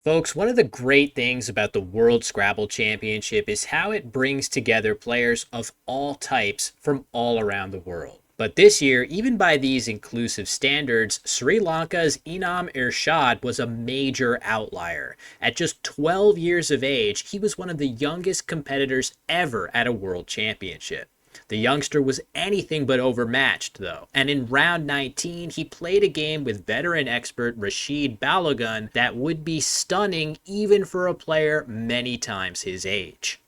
Folks, one of the great things about the World Scrabble Championship is how it brings together players of all types from all around the world. But this year, even by these inclusive standards, Sri Lanka's Inam Irshad was a major outlier. At just 12 years of age, he was one of the youngest competitors ever at a World Championship. The youngster was anything but overmatched, though, and in round 19, he played a game with veteran expert Rashid Balogun that would be stunning even for a player many times his age.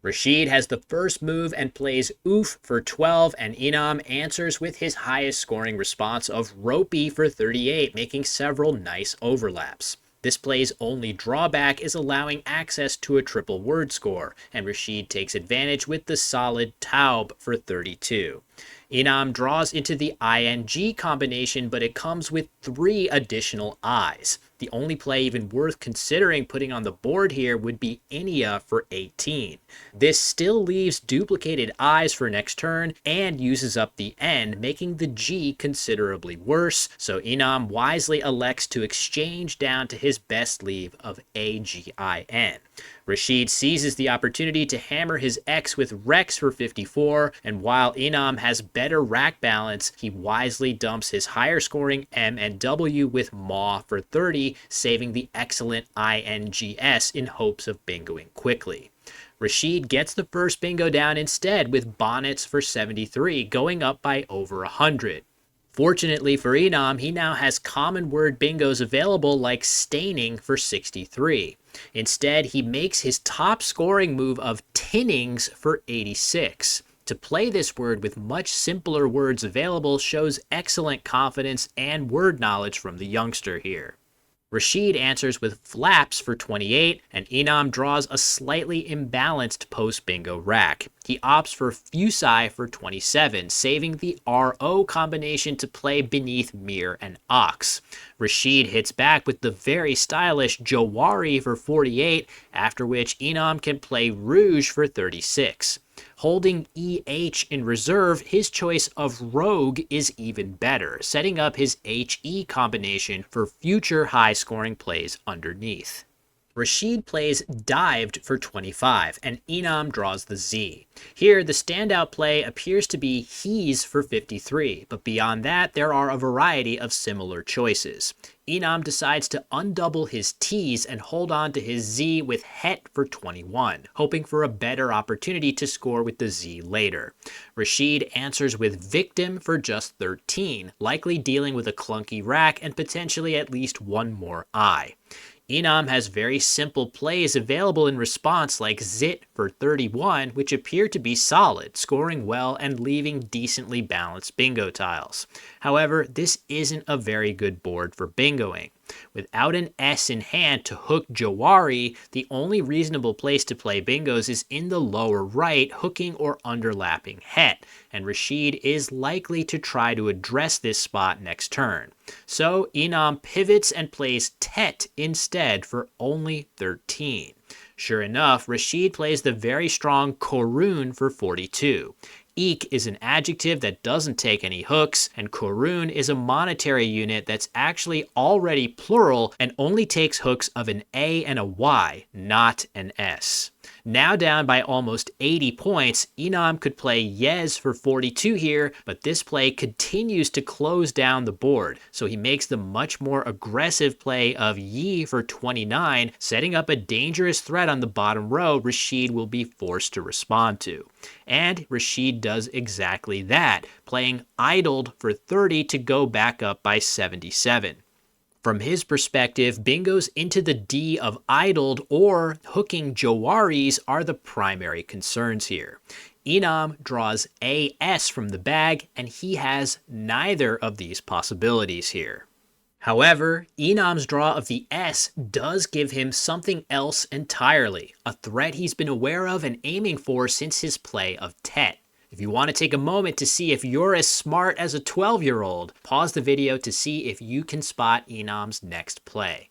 Rashid has the first move and plays oof for 12, and Inam answers with his highest scoring response of ropey for 38, making several nice overlaps. This play's only drawback is allowing access to a triple word score, and Rashid takes advantage with the solid Taub for 32. Inam draws into the ing combination, but it comes with 3 additional I's. The only play even worth considering putting on the board here would be Inia for 18. This still leaves duplicated I's for next turn and uses up the N, making the G considerably worse, so Inam wisely elects to exchange down to his best leave of AGIN. Rashid seizes the opportunity to hammer his X with Rex for 54, and while Inam has better rack balance, he wisely dumps his higher scoring M and W with Maw for 30, saving the excellent INGS in hopes of bingoing quickly. Rashid gets the first bingo down instead with Bonnets for 73, going up by over 100. Fortunately for Inam, he now has common word bingos available like staining for 63. Instead, he makes his top scoring move of Tinnings for 86. To play this word with much simpler words available shows excellent confidence and word knowledge from the youngster here. Rashid answers with flaps for 28, and Inam draws a slightly imbalanced post-bingo rack. He opts for Fusi for 27, saving the RO combination to play beneath Mir and Ox. Rashid hits back with the very stylish Jawari for 48, after which Inam can play Rouge for 36. Holding EH in reserve, his choice of Rogue is even better, setting up his HE combination for future high-scoring plays underneath. Rashid plays Dived for 25, and Inam draws the Z. Here, the standout play appears to be He's for 53, but beyond that, there are a variety of similar choices. Inam decides to undouble his T's and hold on to his Z with Het for 21, hoping for a better opportunity to score with the Z later. Rashid answers with Victim for just 13, likely dealing with a clunky rack and potentially at least one more I. Inam has very simple plays available in response like Zit for 31, which appear to be solid, scoring well and leaving decently balanced bingo tiles. However, this isn't a very good board for bingoing. Without an S in hand to hook Jawari, the only reasonable place to play bingos is in the lower right, hooking or underlapping Het, and Rashid is likely to try to address this spot next turn. So Inam pivots and plays Tet instead for only 13. Sure enough, Rashid plays the very strong Korun for 42. Eek is an adjective that doesn't take any hooks, and Korun is a monetary unit that's actually already plural and only takes hooks of an A and a Y, not an S. Now down by almost 80 points, Inam could play Yez for 42 here, but this play continues to close down the board, so he makes the much more aggressive play of Yi for 29, setting up a dangerous threat on the bottom row Rashid will be forced to respond to. And Rashid does exactly that, playing Idled for 30 to go back up by 77. From his perspective, bingos into the D of Idled or hooking Jawaris are the primary concerns here. Inam draws AS from the bag, and he has neither of these possibilities here. However, Inam's draw of the S does give him something else entirely, a threat he's been aware of and aiming for since his play of Tet. If you want to take a moment to see if you're as smart as a 12-year-old, pause the video to see if you can spot Inam's next play.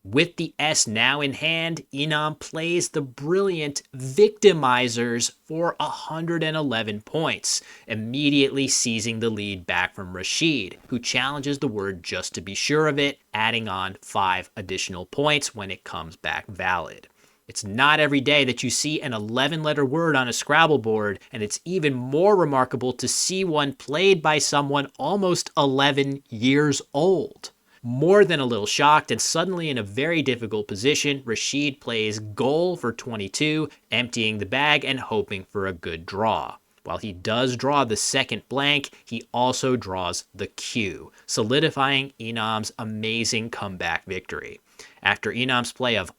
With the S now in hand, Inam plays the brilliant Victimizers for 111 points, immediately seizing the lead back from Rashid, who challenges the word just to be sure of it, adding on 5 additional points when it comes back valid. It's not every day that you see an 11-letter word on a Scrabble board, and it's even more remarkable to see one played by someone almost 11 years old. More than a little shocked and suddenly in a very difficult position, Rashid plays goal for 22, emptying the bag and hoping for a good draw. While he does draw the second blank, he also draws the Q, solidifying Inam's amazing comeback victory. After Inam's play of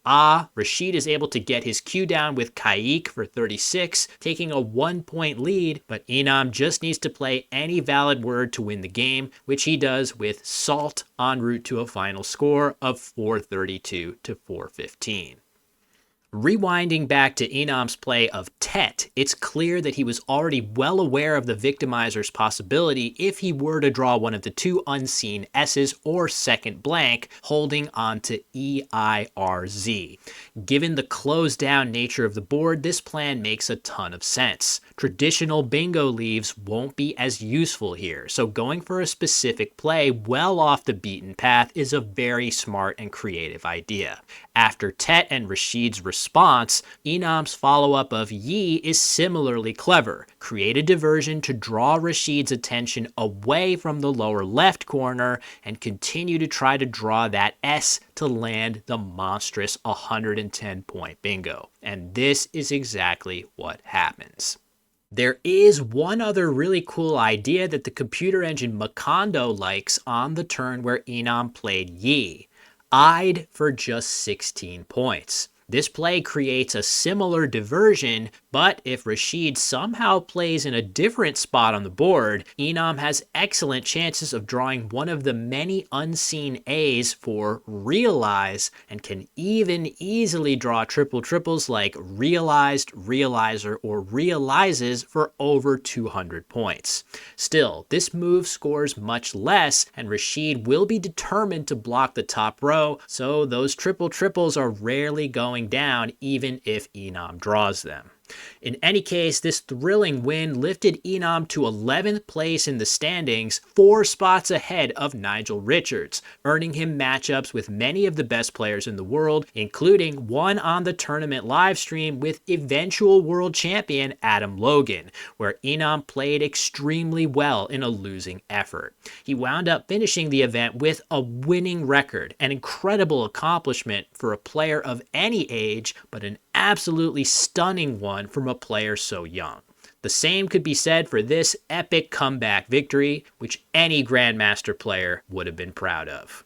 Rashid is able to get his Q down with Kaik for 36, taking a 1-point lead, but Inam just needs to play any valid word to win the game, which he does with Salt en route to a final score of 432 to 415. Rewinding back to Inam's play of Tet, it's clear that he was already well aware of the Victimizer's possibility if he were to draw one of the 2 unseen S's or second blank, holding on to EIRZ. Given the closed down nature of the board, this plan makes a ton of sense. Traditional bingo leaves won't be as useful here, so going for a specific play well off the beaten path is a very smart and creative idea. After Tet and Rashid's response, Inam's follow-up of Yi is similarly clever. Create a diversion to draw Rashid's attention away from the lower left corner and continue to try to draw that S to land the monstrous 110-point bingo. And this is exactly what happens. There is one other really cool idea that the computer engine Macondo likes on the turn where Inam played Yi. I'd for just 16 points. This play creates a similar diversion, but if Rashid somehow plays in a different spot on the board, Inam has excellent chances of drawing one of the many unseen A's for Realize, and can even easily draw triple triples like Realized, Realizer, or Realizes for over 200 points. Still, this move scores much less, and Rashid will be determined to block the top row, so those triple triples are rarely going down even if Inam draws them. In any case, this thrilling win lifted Inam to 11th place in the standings, 4 spots ahead of Nigel Richards, earning him matchups with many of the best players in the world, including one on the tournament livestream with eventual world champion Adam Logan, where Inam played extremely well in a losing effort. He wound up finishing the event with a winning record, an incredible accomplishment for a player of any age, but an absolutely stunning one from a player so young. The same could be said for this epic comeback victory, which any Grandmaster player would have been proud of.